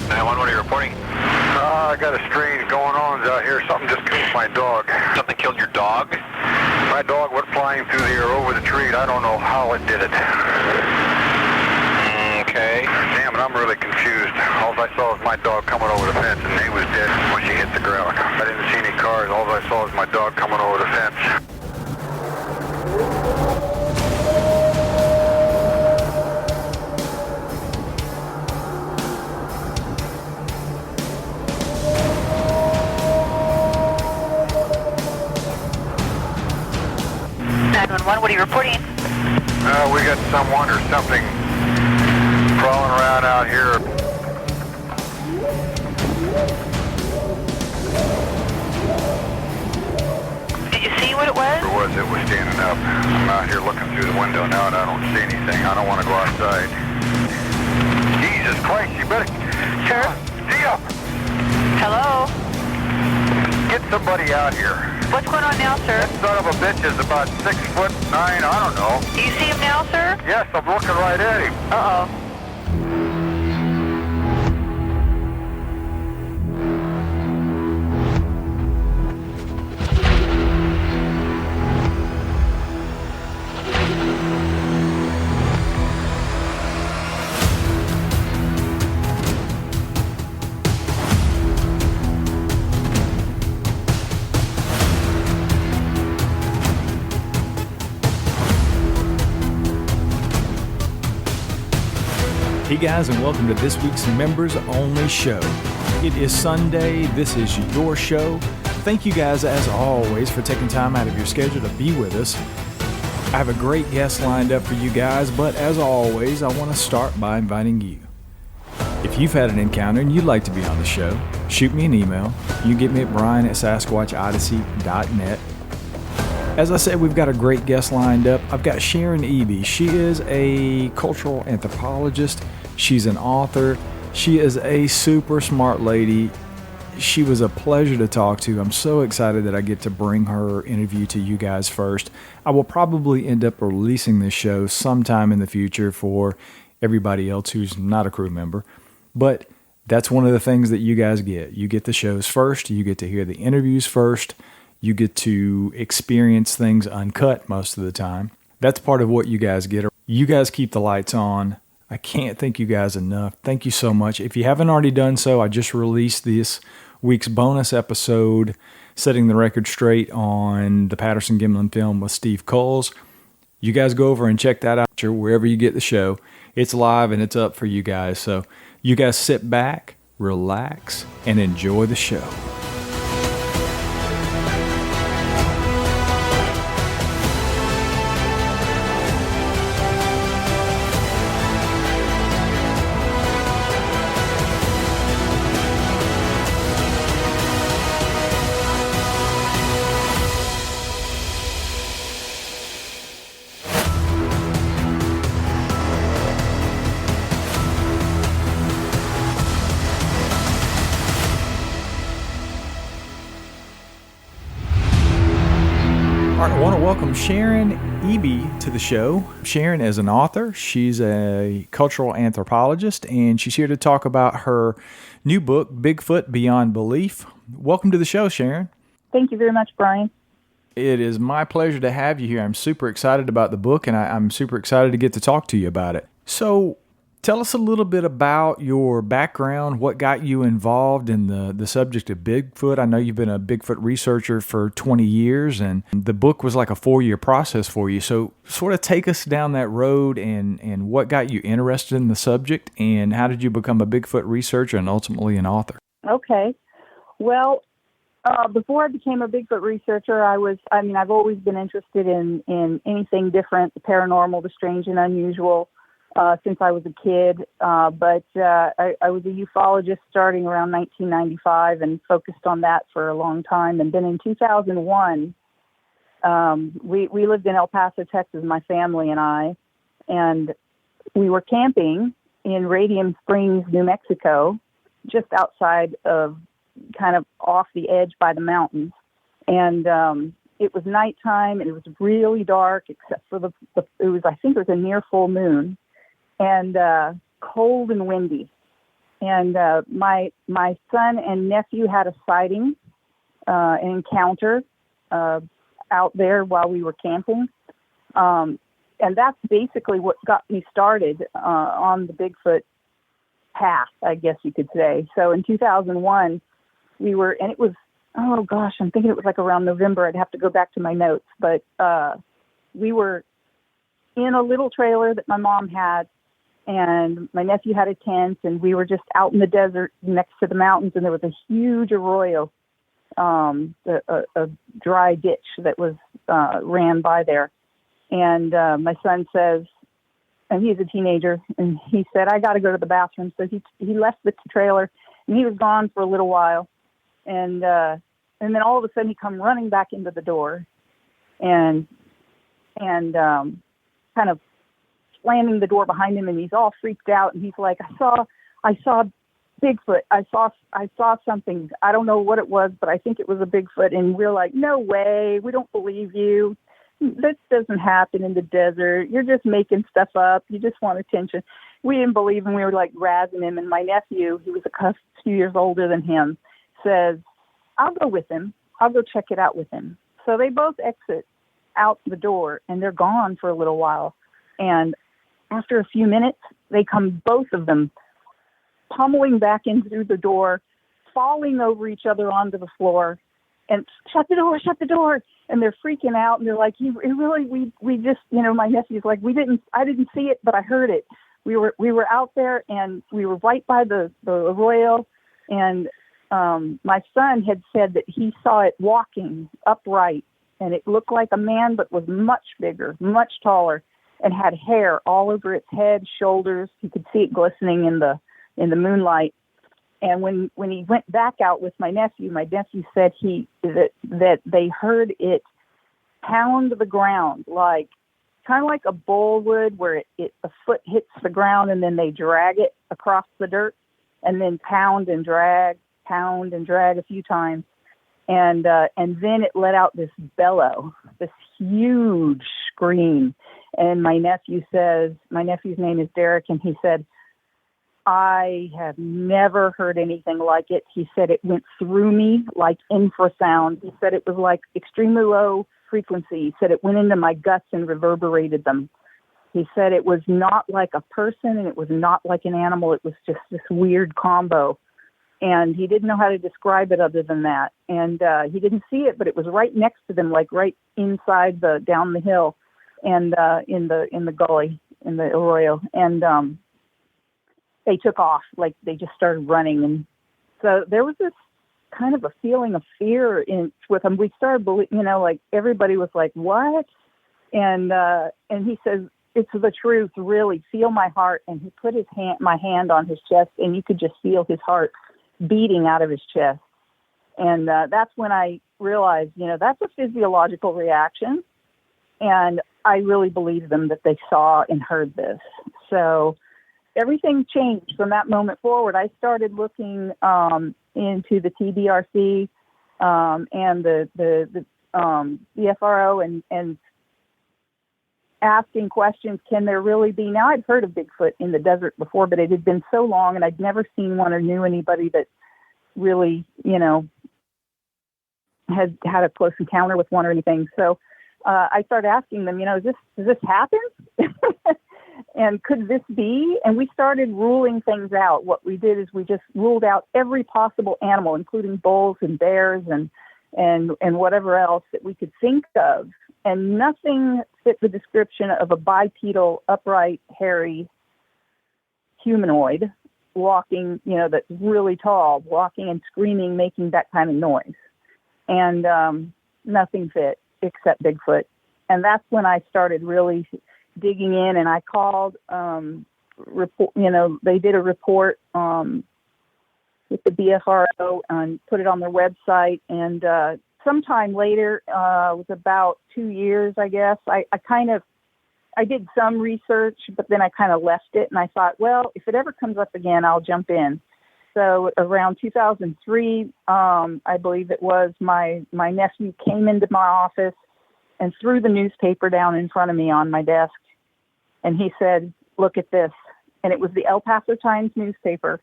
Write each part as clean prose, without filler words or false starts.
911, what are you reporting? I got a strange going on out here. Something just killed my dog. Something killed your dog? My dog went flying through the air over the tree. I don't know how it did it. Okay. Damn it, I'm really confused. All I saw was my dog coming over the fence, and he was dead when she hit the ground. I didn't see any cars. All I saw was my dog coming over the fence. What are you reporting? We got someone or something crawling around out here. Did you see what it was? It was standing up. I'm out here looking through the window now and I don't see anything. I don't want to go outside. Jesus Christ, you better... Sure. Dia! Hello? Get somebody out here. What's going on now, sir? That son of a bitch is about 6'9", I don't know. Do you see him now, sir? Yes, I'm looking right at him. Uh-oh. Hey guys, and welcome to this week's Members Only Show. It is Sunday. This is your show. Thank you guys, as always, for taking time out of your schedule to be with us. I have a great guest lined up for you guys, but as always, I want to start by inviting you. If you've had an encounter and you'd like to be on the show, shoot me an email. You can get me at brian@sasquatchodyssey.net. As I said, we've got a great guest lined up. I've got Sharon Eby. She is a cultural anthropologist. She's an author. She is a super smart lady. She was a pleasure to talk to. I'm so excited that I get to bring her interview to you guys first. I will probably end up releasing this show sometime in the future for everybody else who's not a crew member. But that's one of the things that you guys get. You get the shows first. You get to hear the interviews first. You get to experience things uncut most of the time. That's part of what you guys get. You guys keep the lights on. I can't thank you guys enough. Thank you so much. If you haven't already done so, I just released this week's bonus episode, setting the record straight on the Patterson-Gimlin film with Steve Coles. You guys go over and check that out wherever you get the show. It's live and it's up for you guys. So you guys sit back, relax, and enjoy the show. I want to welcome Sharon Eby to the show. Sharon is an author. She's a cultural anthropologist, and she's here to talk about her new book, Bigfoot Beyond Belief. Welcome to the show, Sharon. Thank you very much, Brian. It is my pleasure to have you here. I'm super excited about the book, and I'm super excited to get to talk to you about it. So tell us a little bit about your background, what got you involved in the subject of Bigfoot. I know you've been a Bigfoot researcher for 20 years, and the book was like a 4-year process for you. So sort of take us down that road and what got you interested in the subject, and how did you become a Bigfoot researcher and ultimately an author? Okay. Well, before I became a Bigfoot researcher, I've always been interested in anything different, the paranormal, the strange and unusual. Since I was a kid, but I was a ufologist starting around 1995 and focused on that for a long time. And then in 2001, we lived in El Paso, Texas, my family and I, and we were camping in Radium Springs, New Mexico, just outside of, kind of off the edge by the mountains. And it was nighttime, and it was really dark, except for I think it was a near full moon. And cold and windy. And my son and nephew had a sighting, an encounter out there while we were camping. And that's basically what got me started on the Bigfoot path, I guess you could say. So in 2001, we were, and it was, oh gosh, I'm thinking it was like around November. I'd have to go back to my notes. But we were in a little trailer that my mom had, and my nephew had a tent, and we were just out in the desert next to the mountains, and there was a huge arroyo, a dry ditch that was ran by there. And my son says, and he's a teenager, and he said, I got to go to the bathroom. So he left the trailer, and he was gone for a little while. And then all of a sudden he come running back into the door and kind of slamming the door behind him, and he's all freaked out, and he's like, I saw Bigfoot. I saw something. I don't know what it was, but I think it was a Bigfoot. And we're like, no way. We don't believe you. That doesn't happen in the desert. You're just making stuff up. You just want attention. We didn't believe him. We were like razzing him. And my nephew, who was a few years older than him, says, I'll go with him. I'll go check it out with him. So they both exit out the door, and they're gone for a little while. And after a few minutes, they come, both of them, pummeling back in through the door, falling over each other onto the floor, and shut the door. And they're freaking out, and they're like, we just, my nephew's like, I didn't see it, but I heard it. We were out there, and we were right by the arroyo, and my son had said that he saw it walking upright, and it looked like a man, but was much bigger, much taller, and had hair all over its head, shoulders. You could see it glistening in the moonlight. And when he went back out with my nephew said that they heard it pound the ground, like kind of like a bull would, where a foot hits the ground and then they drag it across the dirt, and then pound and drag a few times, and then it let out this bellow, this huge scream. And my nephew's name is Derek, and he said, I have never heard anything like it. He said it went through me like infrasound. He said it was like extremely low frequency. He said it went into my guts and reverberated them. He said it was not like a person, and it was not like an animal. It was just this weird combo. And he didn't know how to describe it other than that. And he didn't see it, but it was right next to them, like right inside down the hill, and in the gully, in the arroyo. And they took off, like they just started running. And so there was this kind of a feeling of fear with them. We started, like everybody was like, what? And he says, it's the truth, really. Feel my heart. And he put my hand on his chest, and you could just feel his heart beating out of his chest. And that's when I realized, that's a physiological reaction. And I really believe them that they saw and heard this. So everything changed from that moment forward. I started looking into the TBRC and the FRO and asking questions. Can there really be? Now, I'd heard of Bigfoot in the desert before, but it had been so long, and I'd never seen one or knew anybody that really, had had a close encounter with one or anything. So I started asking them, does this happen? And could this be? And we started ruling things out. What we did is we just ruled out every possible animal, including bulls and bears and whatever else that we could think of. And nothing fit the description of a bipedal, upright, hairy humanoid walking, that's really tall, walking and screaming, making that kind of noise. And nothing fit except Bigfoot. And that's when I started really digging in, and I called, they did a report with the BFRO and put it on their website. And sometime later, it was about 2 years, I guess, I did some research, but then I kind of left it, and I thought, well, if it ever comes up again, I'll jump in. So around 2003, I believe it was, my nephew came into my office and threw the newspaper down in front of me on my desk. And he said, look at this. And it was the El Paso Times newspaper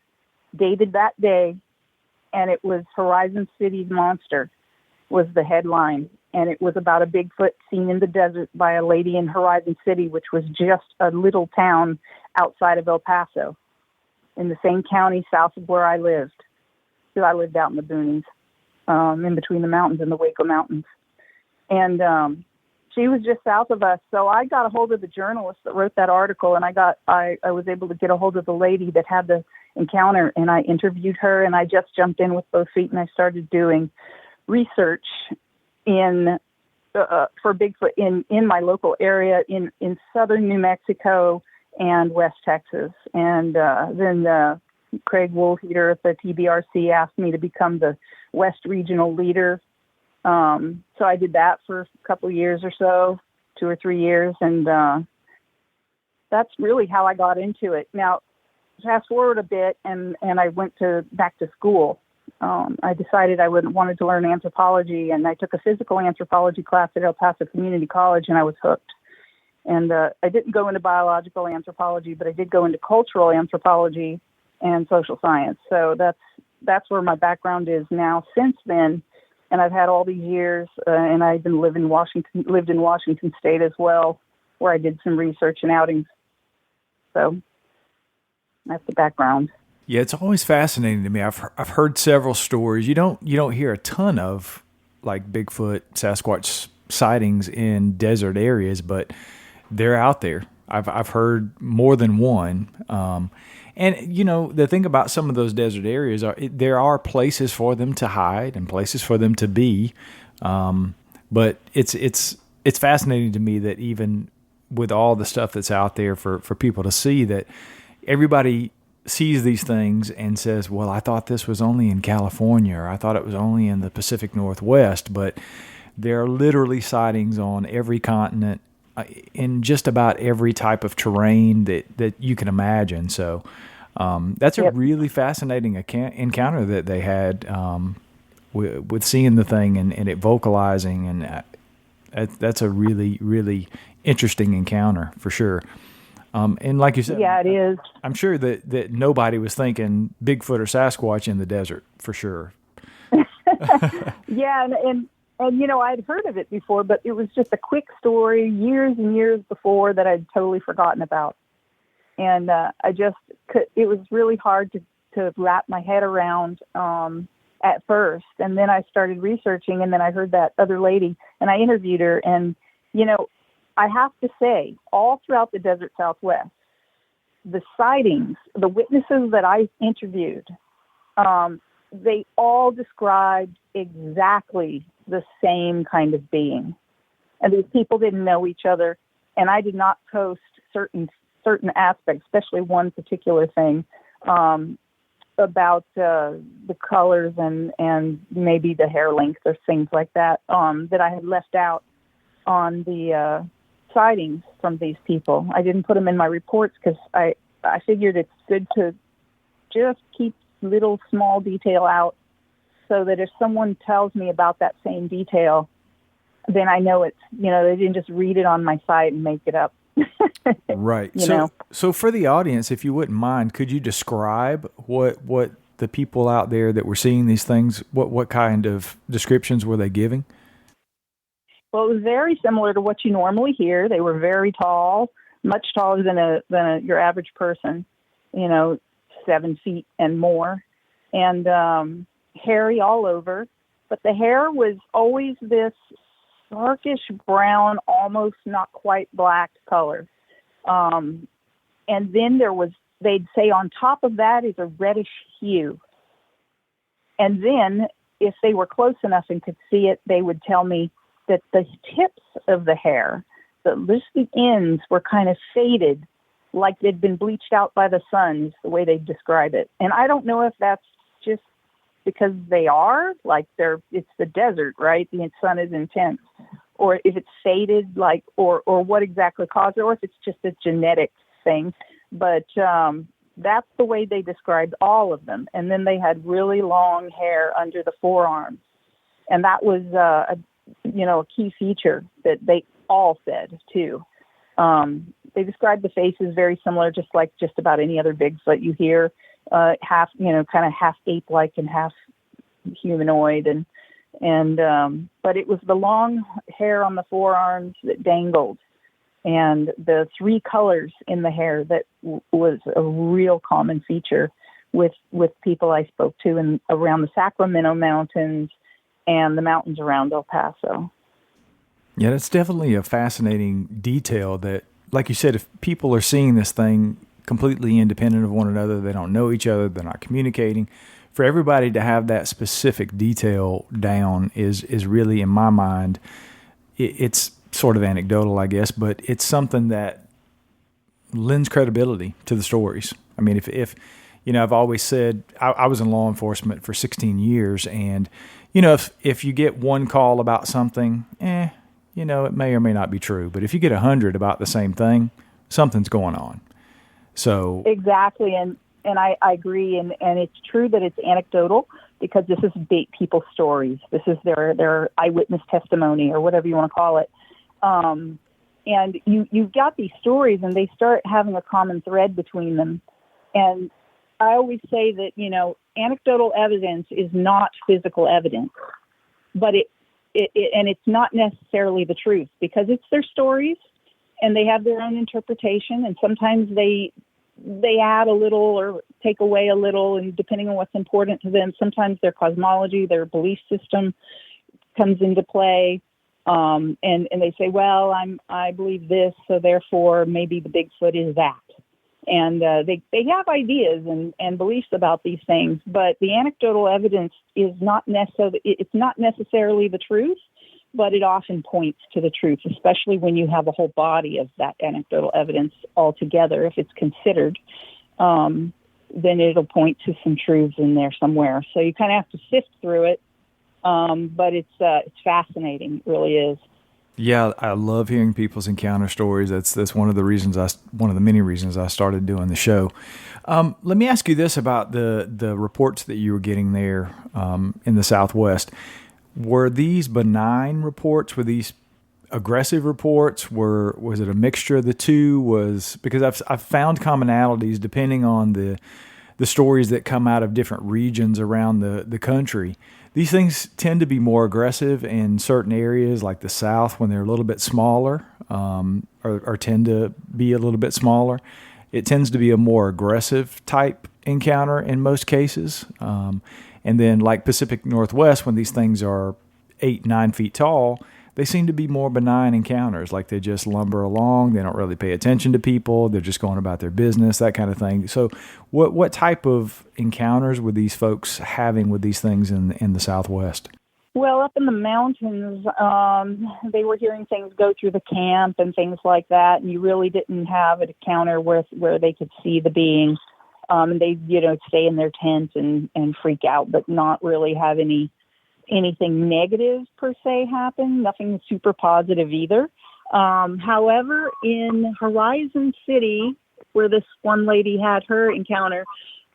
dated that day, and it was Horizon City's Monster was the headline. And it was about a Bigfoot seen in the desert by a lady in Horizon City, which was just a little town outside of El Paso in the same county south of where I lived. Because I lived out in the boonies, in between the mountains and the Waco Mountains. And she was just south of us. So I got a hold of the journalist that wrote that article, and I was able to get a hold of the lady that had the encounter, and I interviewed her, and I just jumped in with both feet, and I started doing research for Bigfoot in my local area in southern New Mexico and West Texas. And then Craig Woolheater at the TBRC asked me to become the West Regional Leader. So I did that for a couple of years or so, 2 or 3 years, and that's really how I got into it. Now, fast forward a bit, and I went back to school. I decided I wanted to learn anthropology, and I took a physical anthropology class at El Paso Community College, and I was hooked. And I didn't go into biological anthropology, but I did go into cultural anthropology and social science. So that's where my background is now since then. And I've had all these years, and I've been lived in Washington State as well, where I did some research and outings. So that's the background. Yeah, it's always fascinating to me. I've heard several stories. You don't hear a ton of like Bigfoot, Sasquatch sightings in desert areas, but they're out there. I've heard more than one. And the thing about some of those desert areas there are places for them to hide and places for them to be. But it's fascinating to me that even with all the stuff that's out there for people to see, that everybody sees these things and says, well, I thought this was only in California, or I thought it was only in the Pacific Northwest, but there are literally sightings on every continent, in just about every type of terrain that you can imagine. So that's a really fascinating encounter that they had with seeing the thing and it vocalizing, and that's a really, really interesting encounter for sure. And like you said, yeah, it is. I'm sure that nobody was thinking Bigfoot or Sasquatch in the desert for sure. Yeah, and I'd heard of it before, but it was just a quick story years and years before that I'd totally forgotten about. And it was really hard to wrap my head around at first. And then I started researching, and then I heard that other lady, and I interviewed her, and, I have to say, all throughout the desert Southwest, the sightings, the witnesses that I interviewed, they all described exactly the same kind of being. And these people didn't know each other, and I did not post certain aspects, especially one particular thing about the colors and maybe the hair length or things like that that I had left out on the sightings from these people. I didn't put them in my reports because I figured it's good to just keep little small detail out so that if someone tells me about that same detail, then I know it's, they didn't just read it on my site and make it up. Right. So for the audience, if you wouldn't mind, could you describe what the people out there that were seeing these things, what kind of descriptions were they giving? Well, it was very similar to what you normally hear. They were very tall, much taller than your average person, 7 feet and more, and hairy all over. But the hair was always this darkish brown, almost not quite black color. And then they'd say on top of that is a reddish hue. And then if they were close enough and could see it, they would tell me that the tips of the hair, just the ends, were kind of faded, like they'd been bleached out by the sun, is the way they describe it. And I don't know if that's just because they are, like it's the desert, right? The sun is intense. Or if it's faded, or what exactly caused it, or if it's just a genetic thing. But that's the way they described all of them. And then they had really long hair under the forearms. And that was a key feature that they all said, too. They described the faces very similar, just about any other Bigfoot you hear. half, kind of half ape-like and half humanoid, but it was the long hair on the forearms that dangled, and the three colors in the hair that was a real common feature with people I spoke to in around the Sacramento Mountains and the mountains around El Paso. Yeah, that's definitely a fascinating detail that, like you said, if people are seeing this thing completely independent of one another, they don't know each other, they're not communicating, for everybody to have that specific detail down is really, in my mind, it's sort of anecdotal, I guess, but it's something that lends credibility to the stories. I mean, if I've always said, I was in law enforcement for 16 years, and, if you get one call about something, it may or may not be true. But if you get 100 about the same thing, something's going on. So exactly, and I agree, and it's true that it's anecdotal because this is people's stories. This is their eyewitness testimony, or whatever you want to call it. And you've got these stories, and they start having a common thread between them. And I always say that anecdotal evidence is not physical evidence, but it's not necessarily the truth, because it's their stories, and they have their own interpretation, and sometimes they add a little or take away a little, and depending on what's important to them, sometimes their cosmology, their belief system comes into play, and they say, well, I believe this, so therefore maybe the Bigfoot is that. And they have ideas and beliefs about these things, but the anecdotal evidence is not necessarily the truth, but it often points to the truth, especially when you have a whole body of that anecdotal evidence all together. If it's considered, then it'll point to some truths in there somewhere. So you kind of have to sift through it, but it's fascinating. It really is. Yeah, I love hearing people's encounter stories. That's one of the many reasons I started doing the show. Let me ask you this about the reports that you were getting there in the Southwest. Were these benign reports? Were these aggressive reports? Was it a mixture of the two? Because I've found commonalities depending on the stories that come out of different regions around the country. These things tend to be more aggressive in certain areas, like the South, when they're a little bit smaller, or tend to be a little bit smaller. It tends to be a more aggressive type encounter in most cases. And then like Pacific Northwest, when these things are 8-9 feet tall, they seem to be more benign encounters. Like they just lumber along. They don't really pay attention to people. They're just going about their business, that kind of thing. So what type of encounters were these folks having with these things in the Southwest? Well, up in the mountains, they were hearing things go through the camp and things like that. And you really didn't have an encounter where they could see the being. And they, stay in their tent and freak out, but not really have anything negative per se happen. Nothing super positive either. However, in Horizon City, where this one lady had her encounter,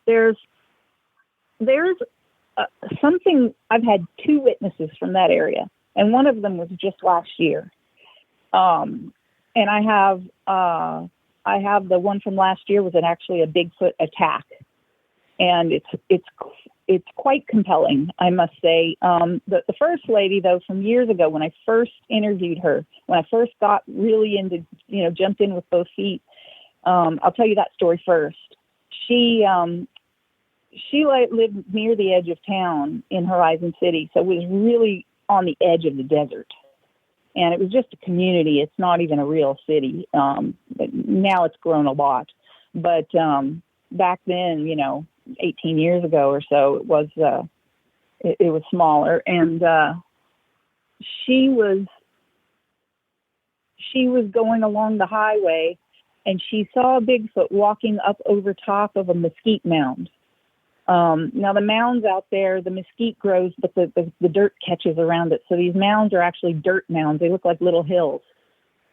there's something. I've had 2 witnesses from that area, and one of them was just last year. And I have the one from last year was actually a Bigfoot attack, and it's quite compelling, I must say. The first lady, though, from years ago, when I first interviewed her, when I first got really into, jumped in with both feet, I'll tell you that story first. She lived near the edge of town in Horizon City, so it was really on the edge of the desert. And it was just a community. It's not even a real city. But now it's grown a lot. But back then, 18 years ago or so, it was smaller. And she was going along the highway, and she saw a Bigfoot walking up over top of a mesquite mound. Now the mounds out there, the mesquite grows, but the dirt catches around it. So these mounds are actually dirt mounds. They look like little hills.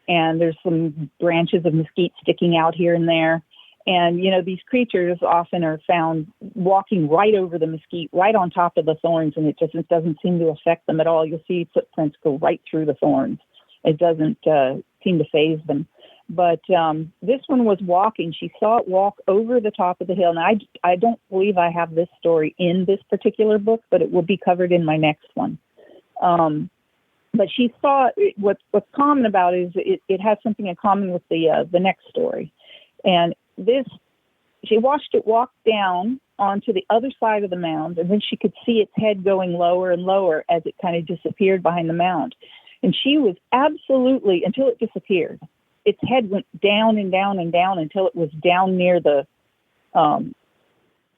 And there's some branches of mesquite sticking out here and there. And, these creatures often are found walking right over the mesquite, right on top of the thorns, and it just doesn't seem to affect them at all. You'll see footprints go right through the thorns. It doesn't seem to faze them. But this one was walking. She saw it walk over the top of the hill. And I don't believe I have this story in this particular book, but it will be covered in my next one. But she saw what's common about it is it has something in common with the next story. And she watched it walk down onto the other side of the mound, and then she could see its head going lower and lower as it kind of disappeared behind the mound. And she was absolutely, until it disappeared, its head went down and down and down until it was down near the,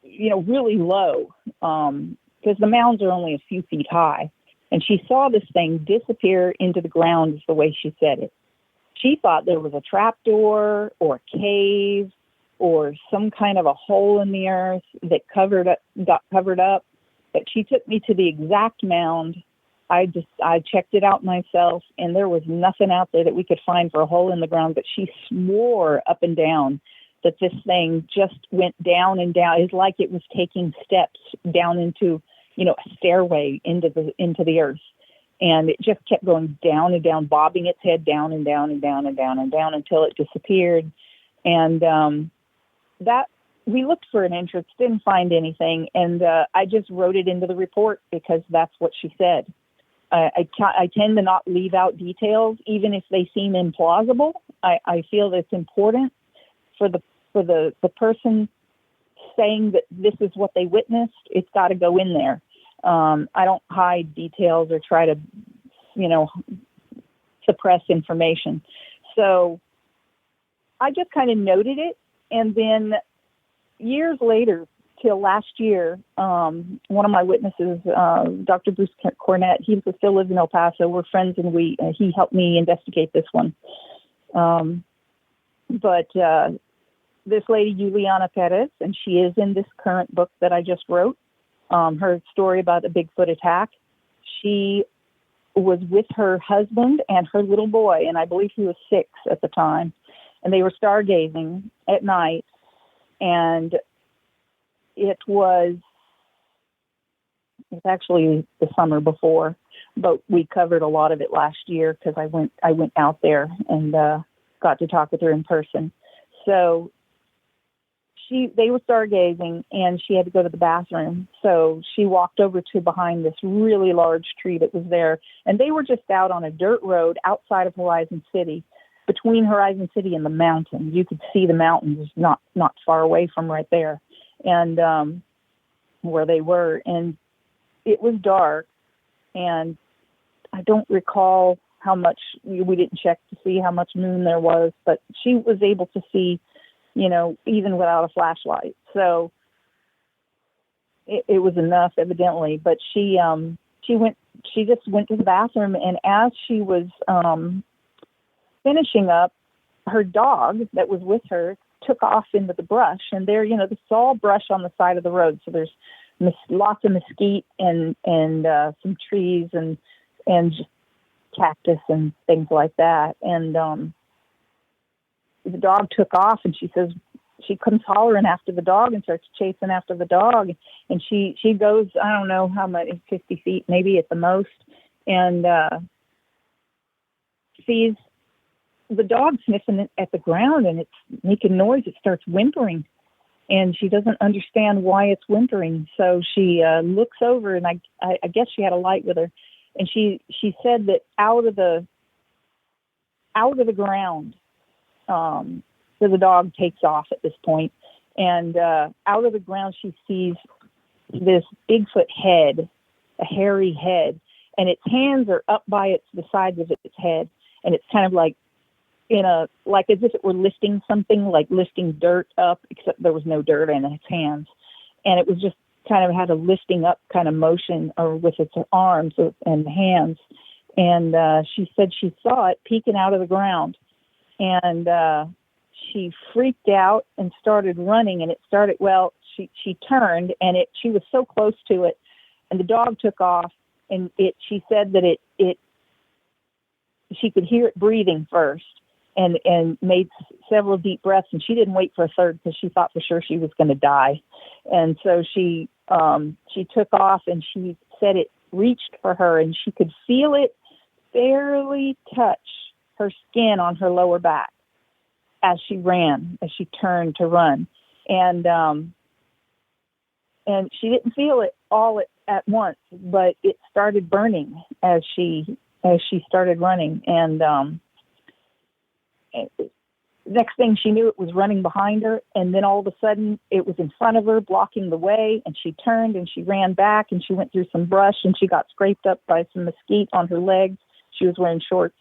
really low, because the mounds are only a few feet high. And she saw this thing disappear into the ground, is the way she said it. She thought there was a trapdoor or a cave or some kind of a hole in the earth that got covered up. But she took me to the exact mound. I checked it out myself, and there was nothing out there that we could find for a hole in the ground. But she swore up and down that this thing just went down and down. It's like it was taking steps down into, a stairway into the earth. And it just kept going down and down, bobbing its head down and down and down and down and down until it disappeared. And that we looked for an entrance, didn't find anything. And I just wrote it into the report because that's what she said. I tend to not leave out details, even if they seem implausible. I feel that it's important for the person saying that this is what they witnessed. It's got to go in there. I don't hide details or try to, suppress information. So I just kind of noted it. And then years later, till last year, one of my witnesses, Dr. Bruce Cornett, he still lives in El Paso. We're friends, and he helped me investigate this one. But this lady, Juliana Perez, and she is in this current book that I just wrote, her story about the Bigfoot attack. She was with her husband and her little boy, and I believe he was 6 at the time, and they were stargazing at night, and it's actually the summer before, but we covered a lot of it last year because I went out there and got to talk with her in person. So they were stargazing, and she had to go to the bathroom. So she walked over to behind this really large tree that was there, and they were just out on a dirt road outside of Horizon City, between Horizon City and the mountains. You could see the mountains not far away from right there, and where they were. And it was dark, and I don't recall how much, we didn't check to see how much moon there was, but she was able to see, even without a flashlight. So it was enough, evidently. But she just went to the bathroom, and as she was finishing up, her dog that was with her took off into the brush, and there, there's all brush on the side of the road. So there's lots of mesquite and some trees and just cactus and things like that. And the dog took off, and she says she comes hollering after the dog and starts chasing after the dog. And she goes, I don't know how many, 50 feet maybe at the most, and sees the dog sniffing at the ground, and it's making noise. It starts whimpering, and she doesn't understand why it's whimpering. So she looks over, and I guess she had a light with her, and she said that out of the ground, so the dog takes off at this point, and out of the ground she sees this Bigfoot head, a hairy head, and its hands are up by the sides of its head, and it's kind of like like as if it were lifting something, like lifting dirt up, except there was no dirt in its hands. And it was just kind of had a lifting up kind of motion with its arms and hands. And she said she saw it peeking out of the ground. And she freaked out and started running. And she turned, and she was so close to it. And the dog took off. And she said that she could hear it breathing first. And made several deep breaths, and she didn't wait for a third because she thought for sure she was going to die. And so she took off, and she said it reached for her, and she could feel it barely touch her skin on her lower back. as she ran, as she turned to run. And she didn't feel it all at once, but it started burning as she started running. And next thing she knew, it was running behind her, and then all of a sudden it was in front of her, blocking the way, and she turned and she ran back, and she went through some brush, and she got scraped up by some mesquite on her legs. She was wearing shorts.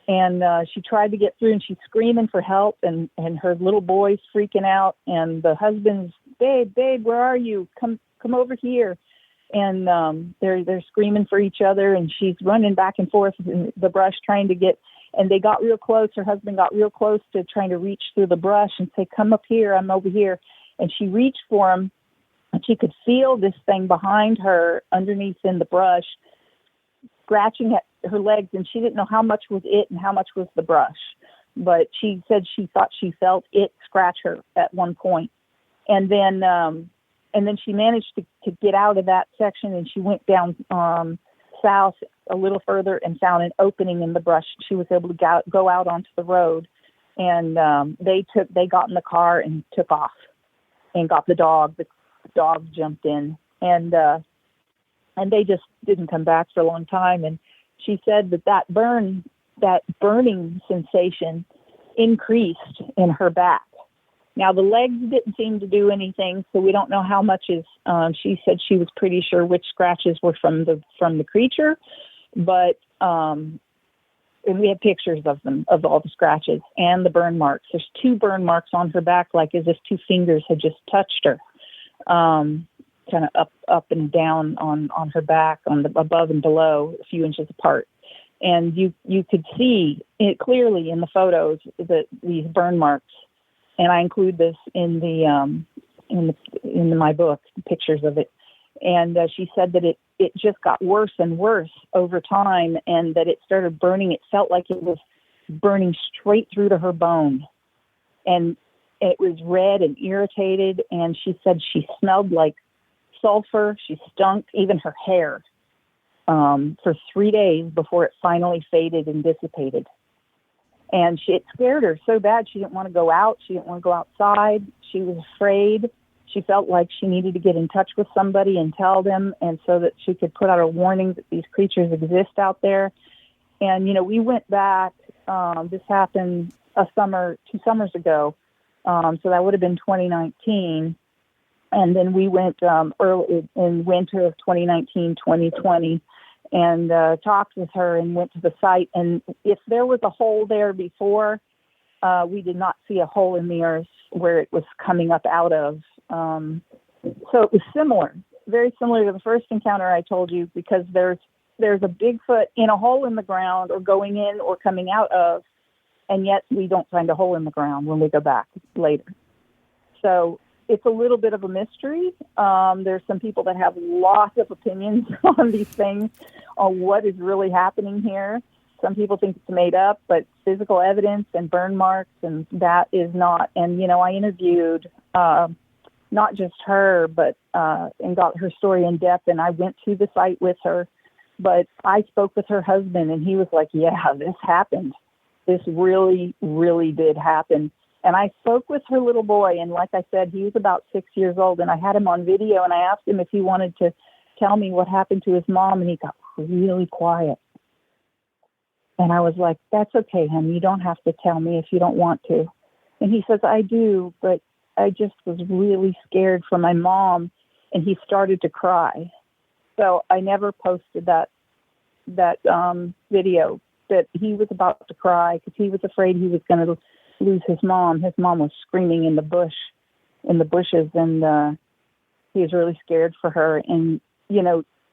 And she tried to get through, and she's screaming for help, and her little boy's freaking out, and the husband's, babe, where are you? Come over here. And they're screaming for each other, and she's running back and forth in the brush trying to get, and they got real close. Her husband got real close to trying to reach through the brush and say, come up here, I'm over here. And she reached for him, and she could feel this thing behind her underneath in the brush, scratching at her legs, and she didn't know how much was it and how much was the brush. But she said she thought she felt it scratch her at one point. And then she managed to get out of that section, and she went down south a little further and found an opening in the brush. She was able to go out onto the road, and they got in the car and took off and got the dog. The dog jumped in, and they just didn't come back for a long time. And she said that burning sensation increased in her back. Now, the legs didn't seem to do anything, so we don't know how much is. She said she was pretty sure which scratches were from the creature, but and we have pictures of them, of all the scratches and the burn marks. There's 2 burn marks on her back, like as if 2 fingers had just touched her, kind of up and down on her back, on the above and below, a few inches apart. And you could see it clearly in the photos that these burn marks. And I include this in my book, pictures of it. And she said that it just got worse and worse over time, and that it started burning. It felt like it was burning straight through to her bone. And it was red and irritated. And she said she smelled like sulfur. She stunk, even her hair, for 3 days before it finally faded and dissipated. And it scared her so bad she didn't want to go out. She didn't want to go outside. She was afraid. She felt like she needed to get in touch with somebody and tell them, and so that she could put out a warning that these creatures exist out there. And, we went back. This happened 2 summers ago. So that would have been 2019. And then we went early in winter of 2019, 2020. And talked with her and went to the site. And if there was a hole there before, we did not see a hole in the earth where it was coming up out of. So it was similar, very similar to the first encounter I told you, because there's a Bigfoot in a hole in the ground, or going in or coming out of, and yet we don't find a hole in the ground when we go back later. So it's a little bit of a mystery. There's some people that have lots of opinions on these things, on what is really happening here. Some people think it's made up, but physical evidence and burn marks, and that is not. And, I interviewed not just her, but and got her story in depth, and I went to the site with her. But I spoke with her husband, and he was like, yeah, this happened. This really, really did happen. And I spoke with her little boy, and like I said, he was about 6 years old, and I had him on video, and I asked him if he wanted to tell me what happened to his mom, and he got really quiet. And I was like, that's okay, honey. You don't have to tell me if you don't want to. And he says, I do, but I just was really scared for my mom, and he started to cry. So I never posted that video, that he was about to cry because he was afraid he was going to lose his mom. His mom was screaming in the bushes, and he was really scared for her. And,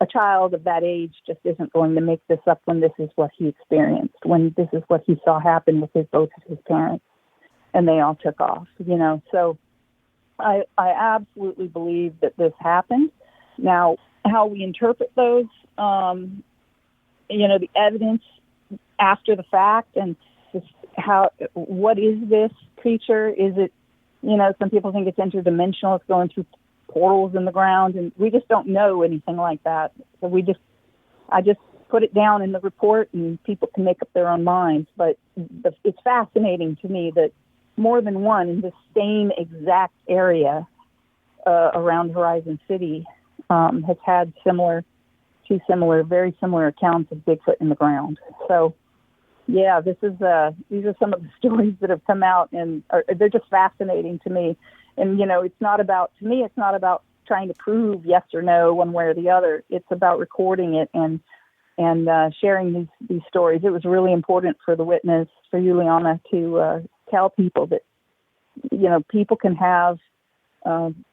a child of that age just isn't going to make this up when this is what he experienced, when this is what he saw happen with both of his parents, and they all took off, So I absolutely believe that this happened. Now, how we interpret those, the evidence after the fact, and what is this creature? Is it, some people think it's interdimensional, it's going through portals in the ground, and we just don't know anything like that. So I just put it down in the report, and people can make up their own minds. But it's fascinating to me that more than one in the same exact area around Horizon City has had very similar accounts of Bigfoot in the ground. So, yeah, these are some of the stories that have come out, and they're just fascinating to me. And it's not about trying to prove yes or no one way or the other. It's about recording it and sharing these stories. It was really important for the witness, for Juliana, to tell people that people can have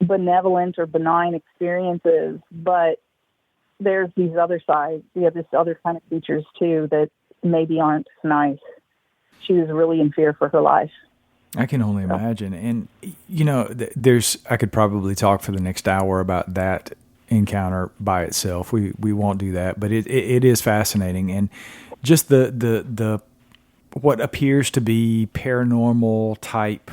benevolent or benign experiences, but there's these other sides, this other kind of features too that maybe aren't nice. She was really in fear for her life. I can only imagine. And, I could probably talk for the next hour about that encounter by itself. We won't do that, but it is fascinating. And just the what appears to be paranormal type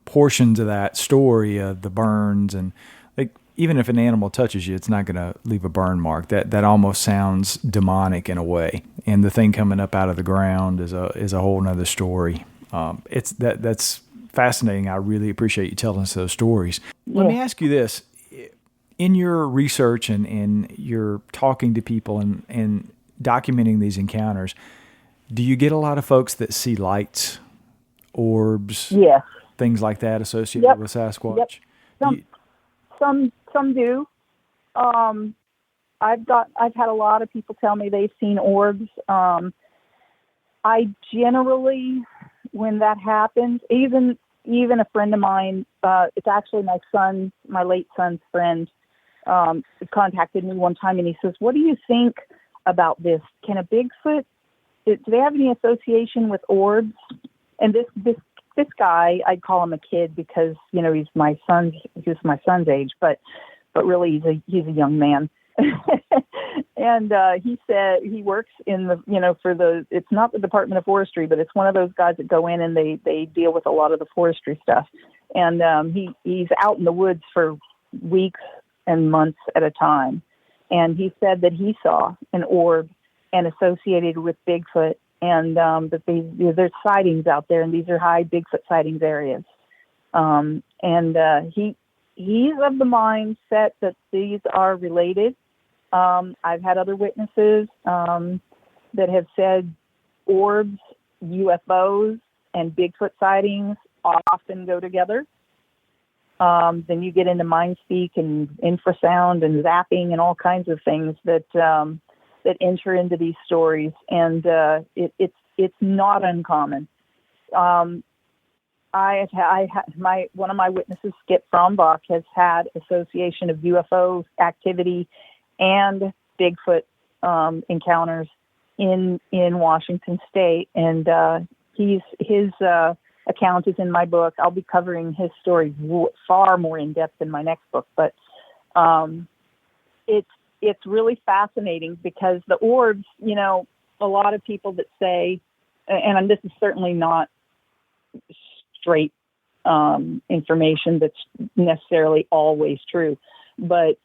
portions of that story, the burns, and like, even if an animal touches you, it's not going to leave a burn mark. That almost sounds demonic in a way. And the thing coming up out of the ground is a whole nother story. That's fascinating. I really appreciate you telling us those stories. Yeah. Let me ask you this. In your research and you're talking to people and documenting these encounters, do you get a lot of folks that see lights, orbs, things like that associated with Sasquatch? Yep. Some do. I've had a lot of people tell me they've seen orbs. I generally, when that happens, even a friend of mine, it's actually my late son's friend, contacted me one time, and he says, "What do you think about this? Can a Bigfoot, do they have any association with orbs?" And this guy, I'd call him a kid because he was my son's age, but really he's a young man. And he said he works in the it's not the Department of Forestry, but it's one of those guys that go in and they deal with a lot of the forestry stuff. And he's out in the woods for weeks and months at a time. And he said that he saw an orb and associated with Bigfoot, and that there's sightings out there, and these are high Bigfoot sightings areas. He's of the mindset that these are related. I've had other witnesses that have said orbs, UFOs, and Bigfoot sightings often go together. Then you get into mind speak and infrasound and zapping and all kinds of things that enter into these stories, and it's not uncommon. One of my witnesses, Skip Frombach, has had association of UFO activity and Bigfoot encounters in Washington State, and his account is in my book. I'll be covering his story far more in depth in my next book, but it's really fascinating because the orbs, a lot of people that say, and this is certainly not straight information that's necessarily always true, but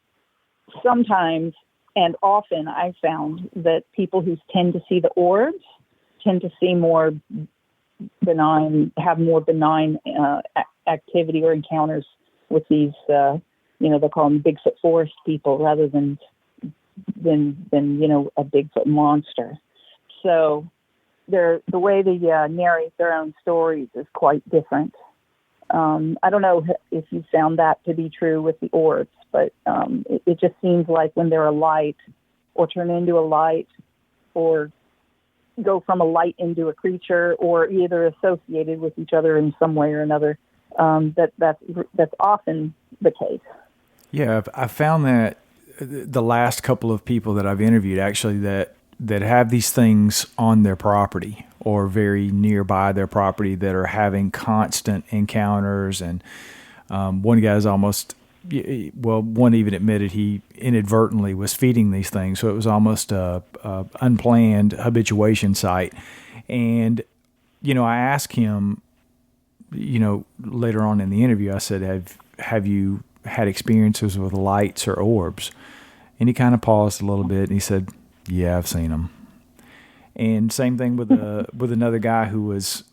sometimes and often I've found that people who tend to see the orbs tend to see more benign activity or encounters with these, they call them Bigfoot forest people rather than a Bigfoot monster. So the way they narrate their own stories is quite different. I don't know if you found that to be true with the orbs, but it just seems like when they're a light or turn into a light or go from a light into a creature or either associated with each other in some way or another, that's often the case. Yeah, I found that the last couple of people that I've interviewed actually that have these things on their property or very nearby their property that are having constant encounters. And one guy's one even admitted he inadvertently was feeding these things. So it was almost a unplanned habituation site. And, I asked him, later on in the interview, I said, have you had experiences with lights or orbs? And he kind of paused a little bit and he said, "Yeah, I've seen them." And same thing with another guy who was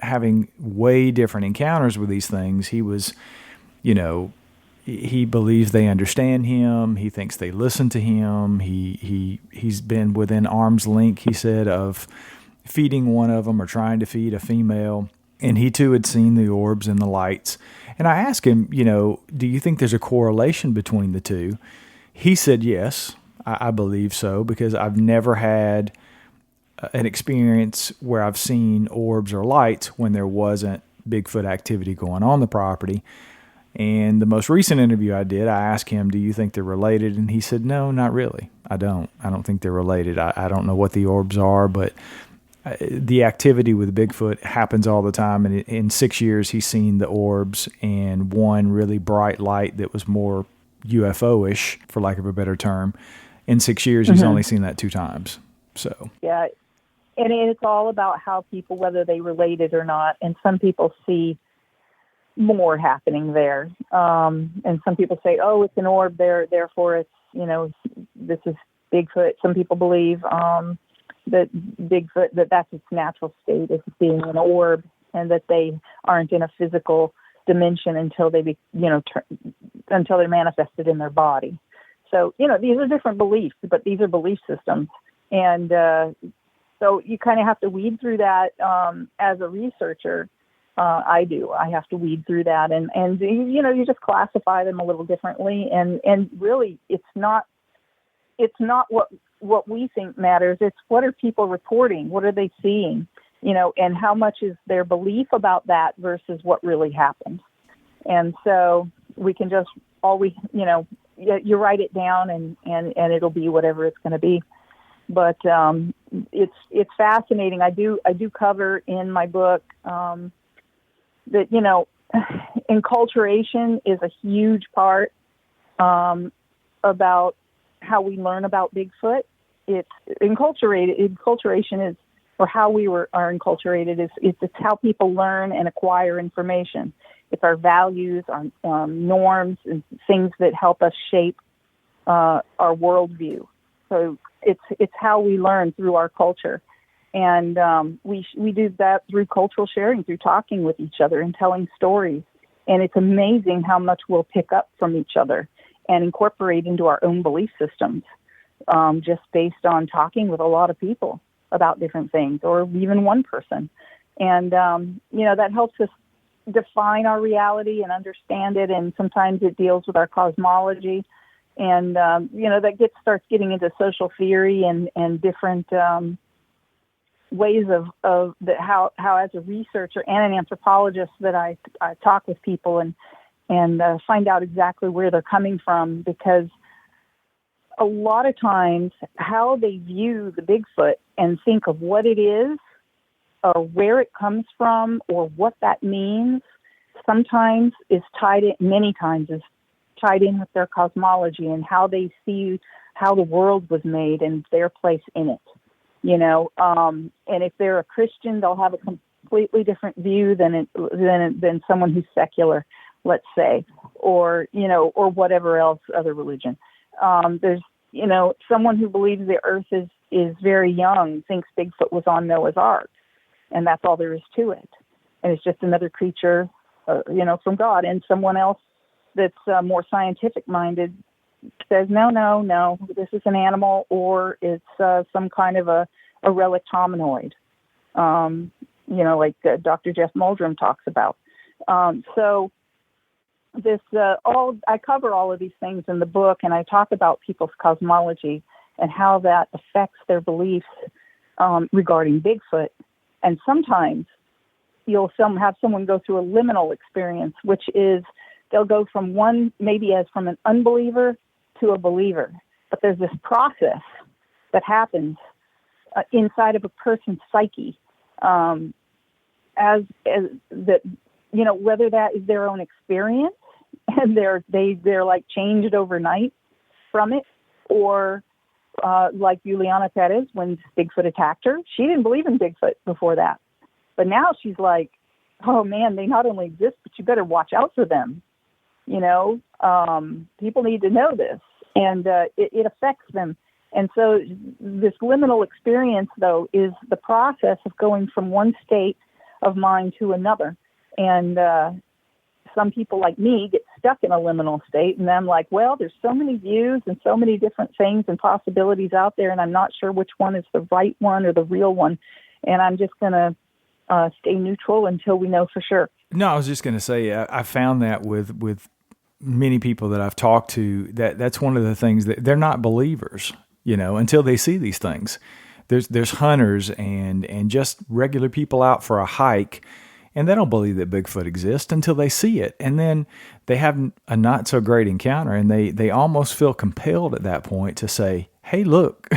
having way different encounters with these things. He was, he believes they understand him. He thinks they listen to him. He's been within arm's length, he said, of feeding one of them or trying to feed a female. And he too had seen the orbs and the lights. And I asked him, do you think there's a correlation between the two? He said, yes, I believe so, because I've never had an experience where I've seen orbs or lights when there wasn't Bigfoot activity going on the property. And the most recent interview I did, I asked him, do you think they're related? And he said, no, not really. I don't think they're related. I don't know what the orbs are, but the activity with Bigfoot happens all the time. And in 6 years, he's seen the orbs and one really bright light that was more UFO-ish, for lack of a better term. In 6 years, he's only seen that 2 times. So yeah, and it's all about how people, whether they relate it or not. And some people see more happening there. And some people say, oh, it's an orb there, therefore it's, this is Bigfoot. Some people believe that Bigfoot, that's its natural state, is being an orb, and that they aren't in a physical dimension until they until they're manifested in their body. So, these are different beliefs, but these are belief systems. And so you kind of have to weed through that as a researcher. I do. I have to weed through that, and you just classify them a little differently. And really, it's not what we think matters. It's what are people reporting? What are they seeing? And how much is their belief about that versus what really happened? And so we can just you write it down and it'll be whatever it's going to be. But it's fascinating. I do cover in my book that enculturation is a huge part about how we learn about Bigfoot. It's enculturation is, or how we are enculturated is, it's how people learn and acquire information. It's our values, our norms, and things that help us shape our worldview. So it's how we learn through our culture. And we do that through cultural sharing, through talking with each other and telling stories. And it's amazing how much we'll pick up from each other and incorporate into our own belief systems, just based on talking with a lot of people about different things, or even one person. And, that helps us define our reality and understand it. And sometimes it deals with our cosmology. And, that starts getting into social theory and different ways of how as a researcher and an anthropologist that I talk with people and find out exactly where they're coming from, because a lot of times how they view the Bigfoot and think of what it is or where it comes from or what that means sometimes is many times is tied in with their cosmology and how they see how the world was made and their place in it. And if they're a Christian, they'll have a completely different view than someone who's secular, let's say, or whatever else, other religion. There's, someone who believes the earth is very young, thinks Bigfoot was on Noah's Ark, and that's all there is to it. And it's just another creature, from God. And someone else that's more scientific minded says, no, this is an animal, or it's some kind of a relic hominoid, like Dr. Jeff Muldrum talks about. So this, I cover all of these things in the book, and I talk about people's cosmology and how that affects their beliefs regarding Bigfoot. And sometimes you'll have someone go through a liminal experience, which is they'll go from one, maybe as from an unbeliever to a believer. But there's this process that happens inside of a person's psyche, as that, whether that is their own experience and they're like changed overnight from it, or like Juliana Perez, when Bigfoot attacked her, she didn't believe in Bigfoot before that, but now she's like, oh man, they not only exist, but you better watch out for them. People need to know this, and it affects them. And so this liminal experience, though, is the process of going from one state of mine to another. And some people like me get stuck in a liminal state, and I'm like, well, there's so many views and so many different things and possibilities out there, and I'm not sure which one is the right one or the real one, and I'm just going to stay neutral until we know for sure. No, I was just going to say, I found that with many people that I've talked to, that's one of the things that they're not believers, until they see these things. There's hunters and just regular people out for a hike, and they don't believe that Bigfoot exists until they see it. And then they have a not so great encounter, and they almost feel compelled at that point to say, hey, look,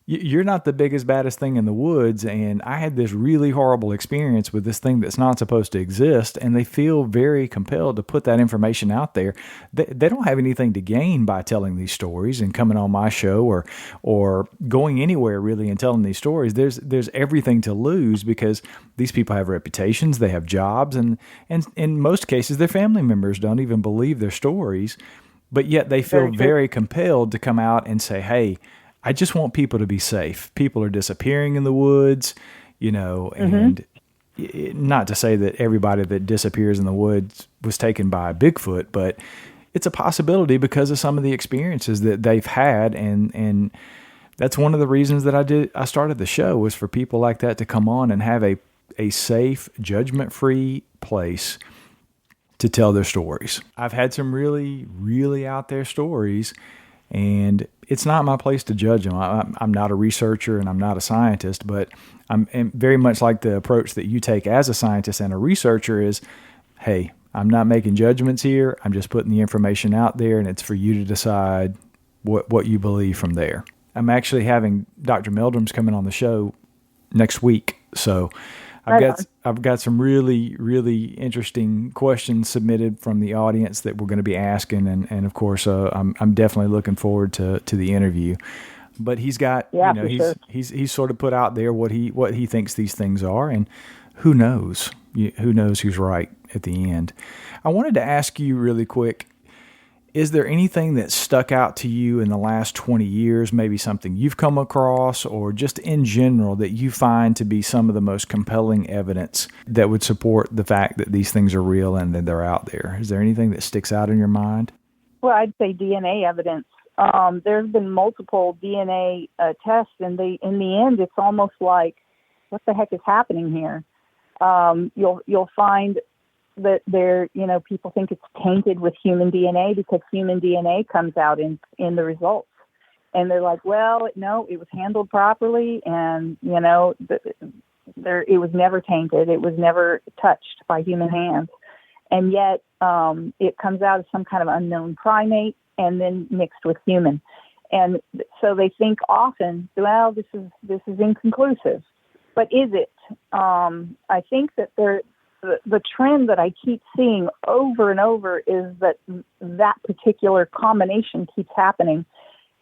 you're not the biggest, baddest thing in the woods, and I had this really horrible experience with this thing that's not supposed to exist, and they feel very compelled to put that information out there. They don't have anything to gain by telling these stories and coming on my show or going anywhere really and telling these stories. There's everything to lose because these people have reputations, they have jobs, and in most cases their family members don't even believe their stories, but yet they feel very compelled to come out and say, hey, I just want people to be safe. People are disappearing in the woods, and not to say that everybody that disappears in the woods was taken by a Bigfoot, but it's a possibility because of some of the experiences that they've had. And that's one of the reasons that I started the show, was for people like that to come on and have a safe, judgment-free place to tell their stories. I've had some really, really out there stories, and it's not my place to judge them. I'm not a researcher and I'm not a scientist, but I'm very much like the approach that you take as a scientist and a researcher is, hey, I'm not making judgments here. I'm just putting the information out there, and it's for you to decide what you believe from there. I'm actually having Dr. Meldrum's coming on the show next week, so I've got some really, really interesting questions submitted from the audience that we're going to be asking, and of course, I'm definitely looking forward to the interview. But he's got, he's sort of put out there what he thinks these things are, and who knows? Who knows who's right at the end? I wanted to ask you really quick, is there anything that stuck out to you in the last 20 years, maybe something you've come across, or just in general that you find to be some of the most compelling evidence that would support the fact that these things are real and that they're out there? Is there anything that sticks out in your mind? Well, I'd say DNA evidence. There's been multiple DNA tests, and in the end, it's almost like, what the heck is happening here? You'll find that people think it's tainted with human DNA because human DNA comes out in the results. And they're like, well, no, it was handled properly, and, it was never tainted. It was never touched by human hands. And yet it comes out as some kind of unknown primate and then mixed with human. And so they think often, well, this is inconclusive. But is it? I think that the trend that I keep seeing over and over is that particular combination keeps happening.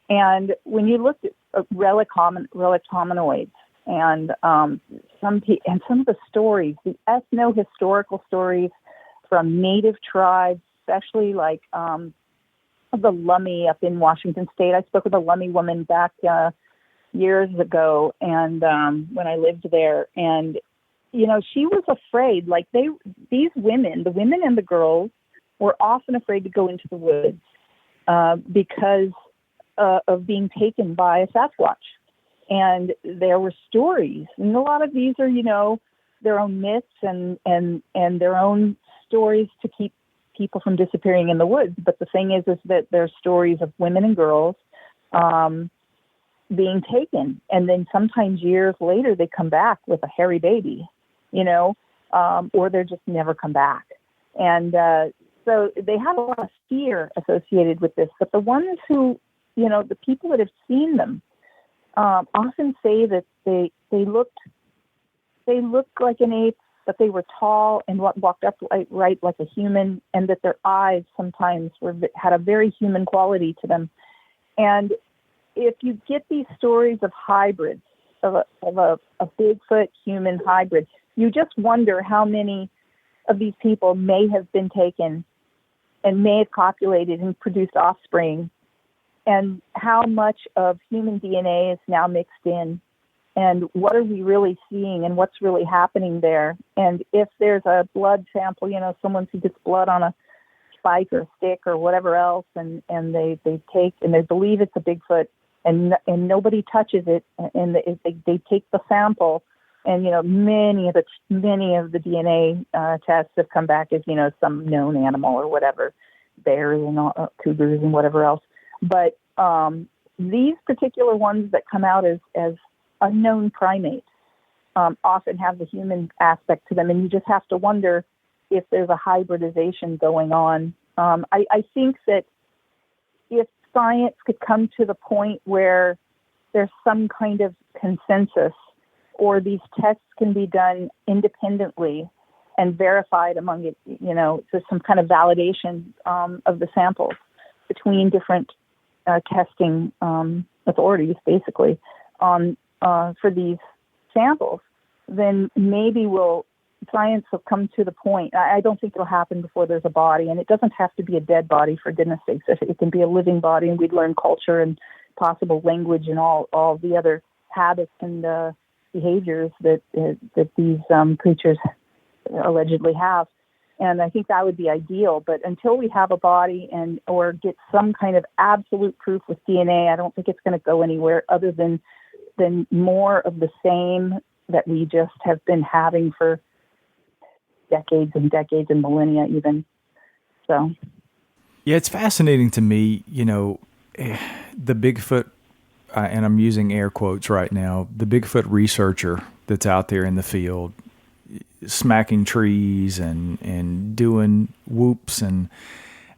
And when you look at relic hominoids and some of the stories, the ethno-historical stories from native tribes, especially like the Lummi up in Washington State. I spoke with a Lummi woman back years ago, and when I lived there, and she was afraid. Like these women, the women and the girls, were often afraid to go into the woods because of being taken by a Sasquatch. And there were stories, and a lot of these are, their own myths and their own stories to keep people from disappearing in the woods. But the thing is that there's stories of women and girls being taken, and then sometimes years later they come back with a hairy baby, or they're just never come back. And so they have a lot of fear associated with this. But the ones who, the people that have seen them often say that they looked like an ape, but they were tall and walked up right like a human, and that their eyes sometimes had a very human quality to them. And if you get these stories of hybrids, of a Bigfoot human hybrid, you just wonder how many of these people may have been taken and may have copulated and produced offspring, and how much of human DNA is now mixed in and what are we really seeing and what's really happening there. And if there's a blood sample, someone who gets blood on a spike or a stick or whatever else, and they take and they believe it's a Bigfoot, and nobody touches it, and they take the sample, and many of the DNA tests have come back as some known animal or whatever, bears and cougars and whatever else. But these particular ones that come out as unknown primates often have the human aspect to them, and you just have to wonder if there's a hybridization going on. I think that if science could come to the point where there's some kind of consensus, or these tests can be done independently and verified among it, there's some kind of validation of the samples between different testing authorities, basically, for these samples, then maybe science will come to the point. I don't think it'll happen before there's a body, and it doesn't have to be a dead body, for goodness sakes. It can be a living body, and we'd learn culture and possible language and all the other habits and behaviors that these creatures allegedly have. And I think that would be ideal. But until we have a body or get some kind of absolute proof with DNA, I don't think it's going to go anywhere other than more of the same that we just have been having for decades and decades and millennia even. So, yeah, it's fascinating to me, the Bigfoot, and I'm using air quotes right now, the Bigfoot researcher that's out there in the field, smacking trees and doing whoops. And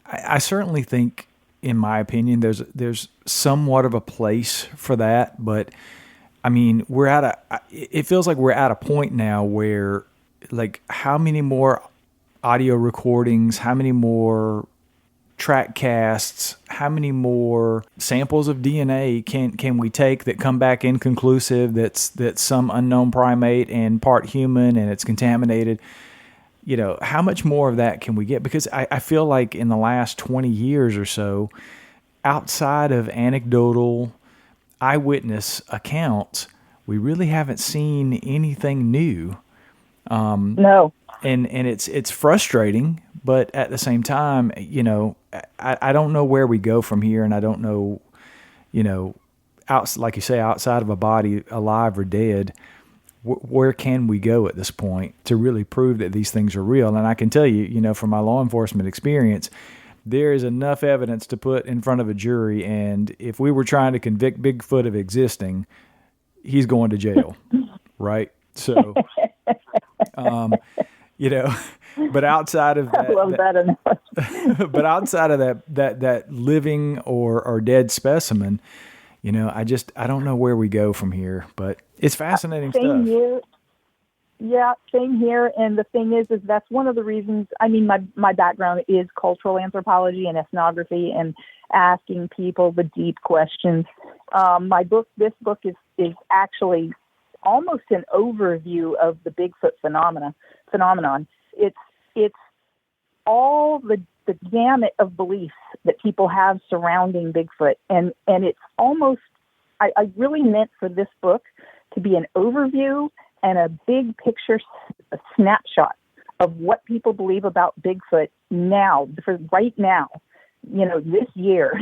I certainly think, in my opinion, there's somewhat of a place for that. But I mean, it feels like we're at a point now where, like, how many more audio recordings, how many more track casts, how many more samples of DNA can we take that come back inconclusive, that's some unknown primate and part human and it's contaminated? How much more of that can we get? Because I feel like in the last 20 years or so, outside of anecdotal eyewitness accounts, we really haven't seen anything new. No. And it's frustrating, but at the same time, I don't know where we go from here, and I don't know, like you say, outside of a body, alive or dead, where can we go at this point to really prove that these things are real? And I can tell you, from my law enforcement experience, there is enough evidence to put in front of a jury, and if we were trying to convict Bigfoot of existing, he's going to jail, right? So, but outside of that, I love that enough. but outside of that living or dead specimen, I don't know where we go from here, but it's fascinating stuff. Same here. Yeah, same here. And the thing is that's one of the reasons. I mean, my background is cultural anthropology and ethnography and asking people the deep questions. This book is actually almost an overview of the Bigfoot phenomenon. It's all the gamut of beliefs that people have surrounding Bigfoot, and it's almost, I really meant for this book to be an overview and a big picture, a snapshot of what people believe about Bigfoot now, for right now, this year,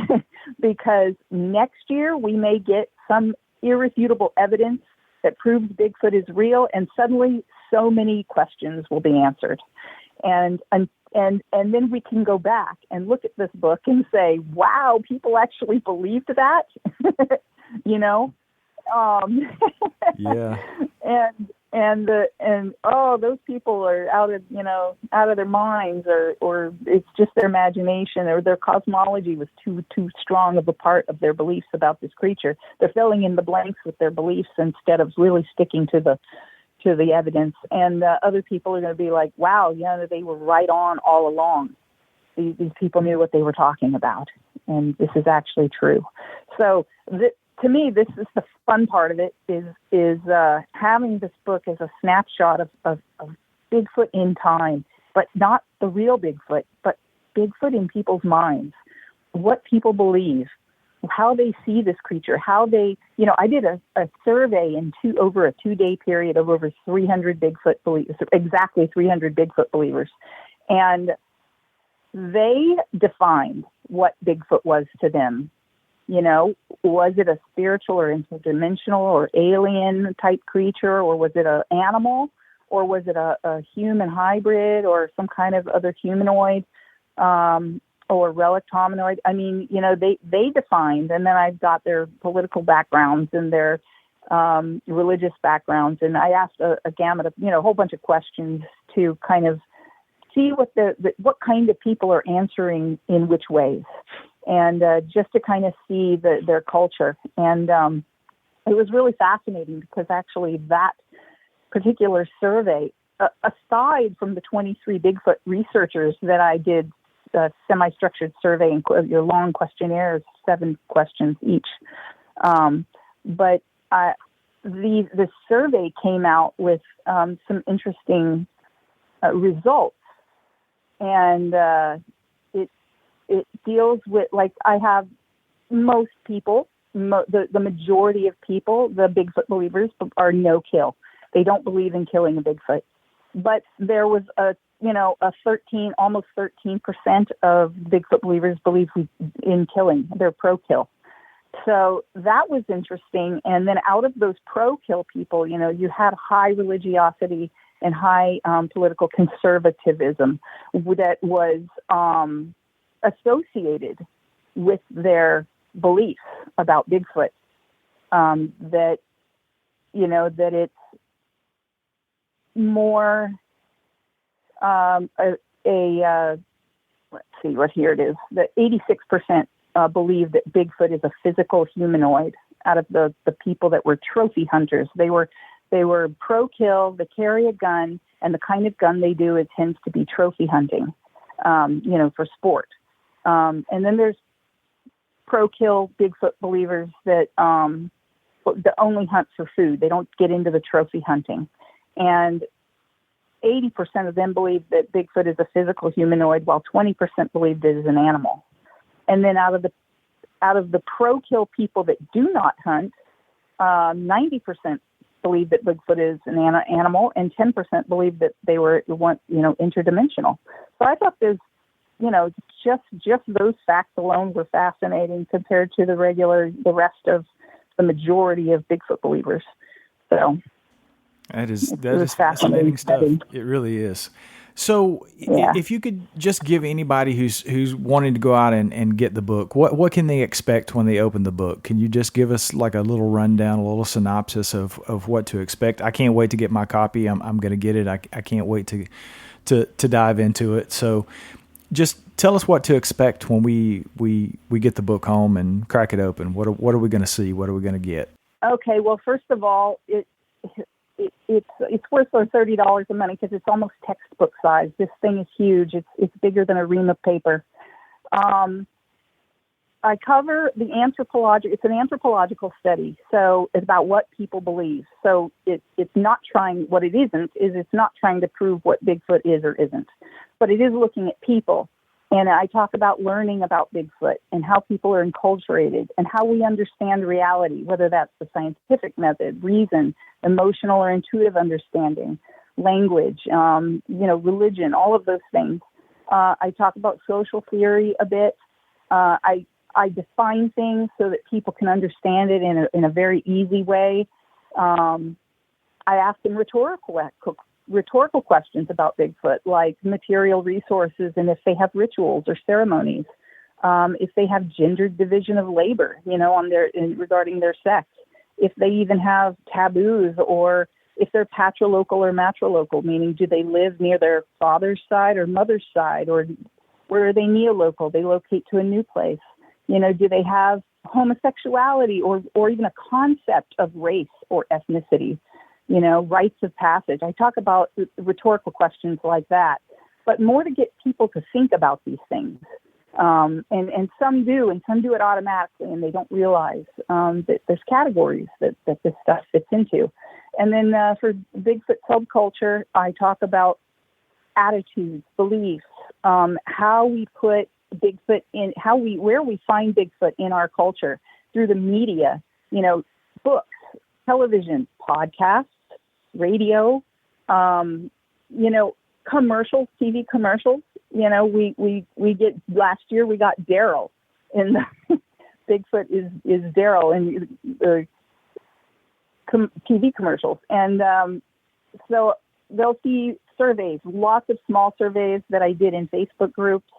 because next year we may get some irrefutable evidence that proves Bigfoot is real, and suddenly so many questions will be answered. And then we can go back and look at this book and say, wow, people actually believed that, Yeah. And those people are out of their minds, or it's just their imagination, or their cosmology was too strong of a part of their beliefs about this creature. They're filling in the blanks with their beliefs instead of really sticking to the evidence. And other people are going to be like, wow, they were right on all along. These people knew what they were talking about, and this is actually true. So to me, this is the fun part of it, is having this book as a snapshot of Bigfoot in time, but not the real Bigfoot, but Bigfoot in people's minds, what people believe, how they see this creature, how they, I did a survey over a 2-day period of over 300 Bigfoot believers, exactly 300 Bigfoot believers. And they defined what Bigfoot was to them. Was it a spiritual or interdimensional or alien type creature, or was it an animal, or was it a human hybrid or some kind of other humanoid, or relic hominoid? I mean, they defined, and then I've got their political backgrounds and their religious backgrounds, and I asked a gamut of, a whole bunch of questions to kind of see what kind of people are answering in which ways, and just to kind of see their culture. And it was really fascinating because actually that particular survey, aside from the 23 Bigfoot researchers that I did, semi-structured survey and your long questionnaires, 7 questions each. But the survey came out with some interesting results, and it deals with, like, I have most people, the majority of people, the Bigfoot believers, are no kill. They don't believe in killing a Bigfoot. But there was almost 13% of Bigfoot believers believe in killing. They're pro-kill. So that was interesting. And then out of those pro-kill people, you had high religiosity and high political conservatism that was associated with their beliefs about Bigfoot. That it's more let's see what here it is. That 86% believe that Bigfoot is a physical humanoid out of the people that were trophy hunters. They were pro-kill, they carry a gun, and the kind of gun they do, it tends to be trophy hunting, for sport. And then there's pro-kill Bigfoot believers that only hunt for food. They don't get into the trophy hunting. And 80% of them believe that Bigfoot is a physical humanoid, while 20% believe it is an animal. And then out of the pro-kill people that do not hunt, 90% believe that Bigfoot is an animal, and 10% believe that they were interdimensional. So I thought there's, just those facts alone were fascinating compared to the rest of the majority of Bigfoot believers. So that is fascinating stuff. It really is. So if you could just give anybody who's wanting to go out and get the book, what can they expect when they open the book? Can you just give us like a little rundown, a little synopsis of what to expect? I can't wait to get my copy. I'm going to get it. I can't wait to dive into it. So just tell us what to expect when we get the book home and crack it open. What are we going to see? What are we going to get? Okay. Well, first of all, it's worth $30 a money because it's almost textbook size. This thing is huge. It's bigger than a ream of paper. I cover the it's an anthropological study, so it's about what people believe. So it's not trying, what it isn't, is it's not trying to prove what Bigfoot is or isn't, but it is looking at people. And I talk about learning about Bigfoot and how people are enculturated and how we understand reality, whether that's the scientific method, reason, emotional or intuitive understanding, language, religion, all of those things. I talk about social theory a bit. I define things so that people can understand it in a very easy way. I ask them rhetorical questions about Bigfoot, like material resources and if they have rituals or ceremonies, if they have gendered division of labor, regarding their sex, if they even have taboos, or if they're patrilocal or matrilocal, meaning do they live near their father's side or mother's side, or where are they neolocal? They locate to a new place. Do they have homosexuality or even a concept of race or ethnicity? Rites of passage. I talk about rhetorical questions like that, but more to get people to think about these things. And some do, and some do it automatically, and they don't realize that there's categories that this stuff fits into. And then for Bigfoot subculture, I talk about attitudes, beliefs, how we put Bigfoot where we find Bigfoot in our culture through the media, books, television, podcasts, radio, commercials, TV commercials. We get, last year we got Daryl, and Bigfoot is Daryl in TV commercials. And so they'll see surveys, lots of small surveys that I did in Facebook groups,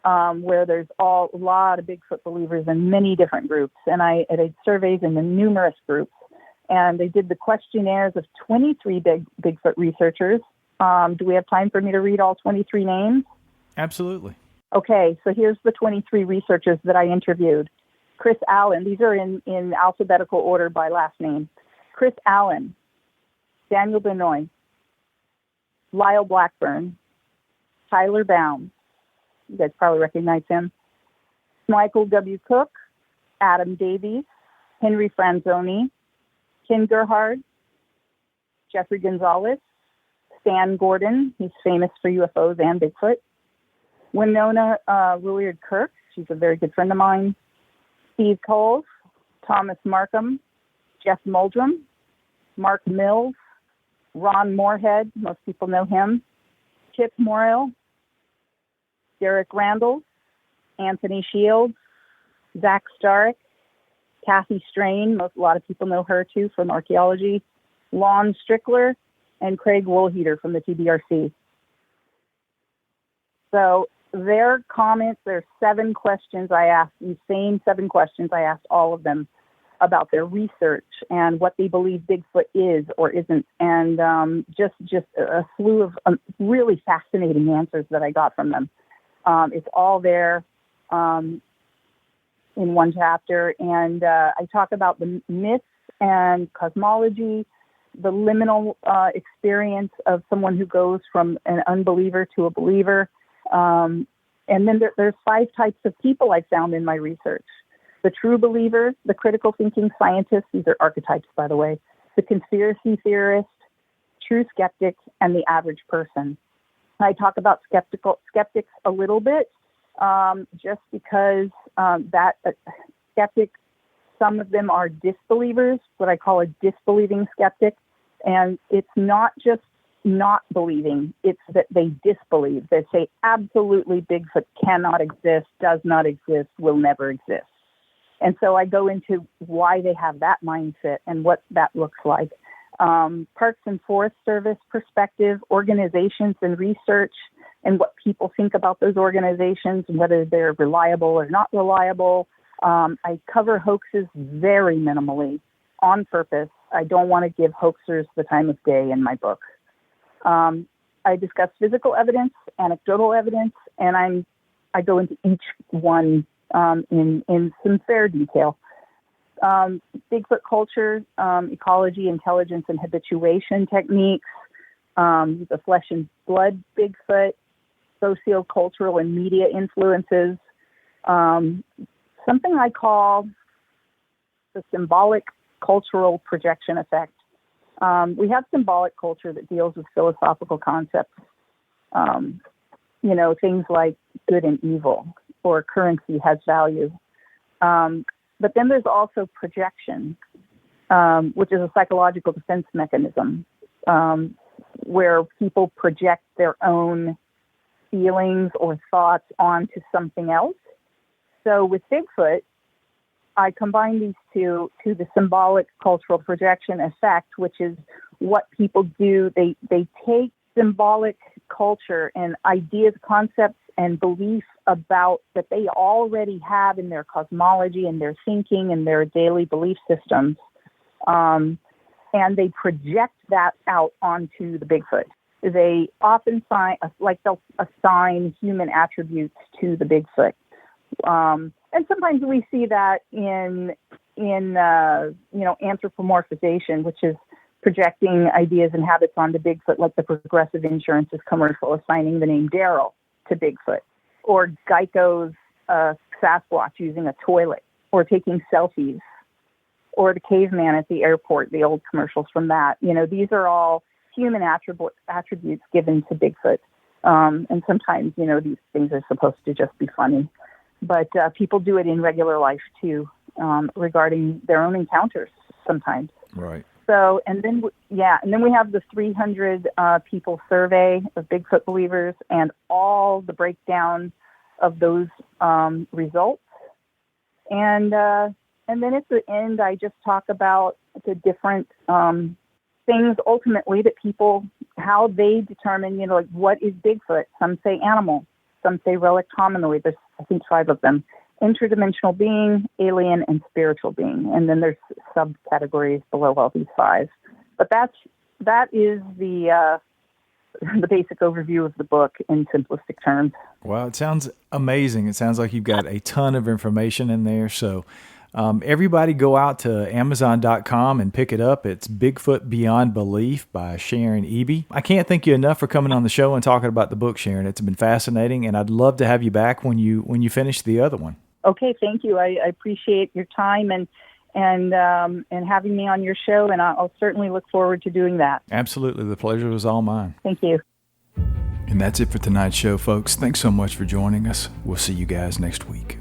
where there's a lot of Bigfoot believers in many different groups. And I did surveys in the numerous groups. And they did the questionnaires of 23 Bigfoot researchers. Do we have time for me to read all 23 names? Absolutely. Okay, so here's the 23 researchers that I interviewed. Chris Allen, these are in alphabetical order by last name. Chris Allen, Daniel Benoit, Lyle Blackburn, Tyler Baum, you guys probably recognize him, Michael W. Cook, Adam Davies, Henry Franzoni, Ken Gerhard, Jeffrey Gonzalez, Stan Gordon, he's famous for UFOs and Bigfoot, Winona Willard Kirk, she's a very good friend of mine, Steve Coles, Thomas Markham, Jeff Muldrum, Mark Mills, Ron Moorhead, most people know him, Chip Morrill, Derek Randall, Anthony Shields, Zach Starrick, Kathy Strain, a lot of people know her too from archaeology, Lon Strickler, and Craig Woolheater from the TBRC. So their comments, there's 7 questions I asked, the same 7 questions I asked all of them about their research and what they believe Bigfoot is or isn't, and just a slew of really fascinating answers that I got from them. It's all there in one chapter, and I talk about the myths and cosmology, the liminal experience of someone who goes from an unbeliever to a believer, and then there's 5 types of people I found in my research. The true believer, the critical thinking scientist, these are archetypes, by the way, the conspiracy theorist, true skeptic, and the average person. I talk about skeptics a little bit, just because skeptics, some of them are disbelievers, what I call a disbelieving skeptic. And it's not just not believing, it's that they disbelieve. They say absolutely Bigfoot cannot exist, does not exist, will never exist. And so I go into why they have that mindset and what that looks like. Parks and Forest Service perspective, organizations and research, and what people think about those organizations and whether they're reliable or not reliable. I cover hoaxes very minimally on purpose. I don't want to give hoaxers the time of day in my book. I discuss physical evidence, anecdotal evidence, and I go into each one in some fair detail. Bigfoot culture, ecology, intelligence, and habituation techniques, the flesh and blood Bigfoot, sociocultural and media influences, something I call the symbolic cultural projection effect. We have symbolic culture that deals with philosophical concepts, things like good and evil, or currency has value. But then there's also projection, which is a psychological defense mechanism, where people project their own feelings or thoughts onto something else. So with Bigfoot, I combine these two to the symbolic cultural projection effect, which is what people do. They take symbolic culture and ideas, concepts, and beliefs about that they already have in their cosmology and their thinking and their daily belief systems, and they project that out onto the Bigfoot. They often they'll assign human attributes to the Bigfoot. And sometimes we see that in anthropomorphization, which is projecting ideas and habits onto Bigfoot, like the Progressive Insurance's commercial assigning the name Daryl to Bigfoot, or Geico's Sasquatch using a toilet, or taking selfies, or the caveman at the airport, the old commercials from that. These are all human attributes given to Bigfoot. And sometimes, these things are supposed to just be funny. But people do it in regular life, too, regarding their own encounters sometimes. Right. So, and then we have the 300 people survey of Bigfoot believers and all the breakdown of those results. And then at the end, I just talk about the different things ultimately that people, how they determine, what is Bigfoot? Some say animal, some say relic hominoid. There's, I think, 5 of them. Interdimensional being, alien, and spiritual being. And then there's subcategories below all these 5. But that is the basic overview of the book in simplistic terms. Well, it sounds amazing. It sounds like you've got a ton of information in there. So everybody go out to Amazon.com and pick it up. It's Bigfoot Beyond Belief by Sharon Eby. I can't thank you enough for coming on the show and talking about the book, Sharon. It's been fascinating, and I'd love to have you back when you finish the other one. Okay, thank you. I appreciate your time and having me on your show, and I'll certainly look forward to doing that. Absolutely. The pleasure was all mine. Thank you. And that's it for tonight's show, folks. Thanks so much for joining us. We'll see you guys next week.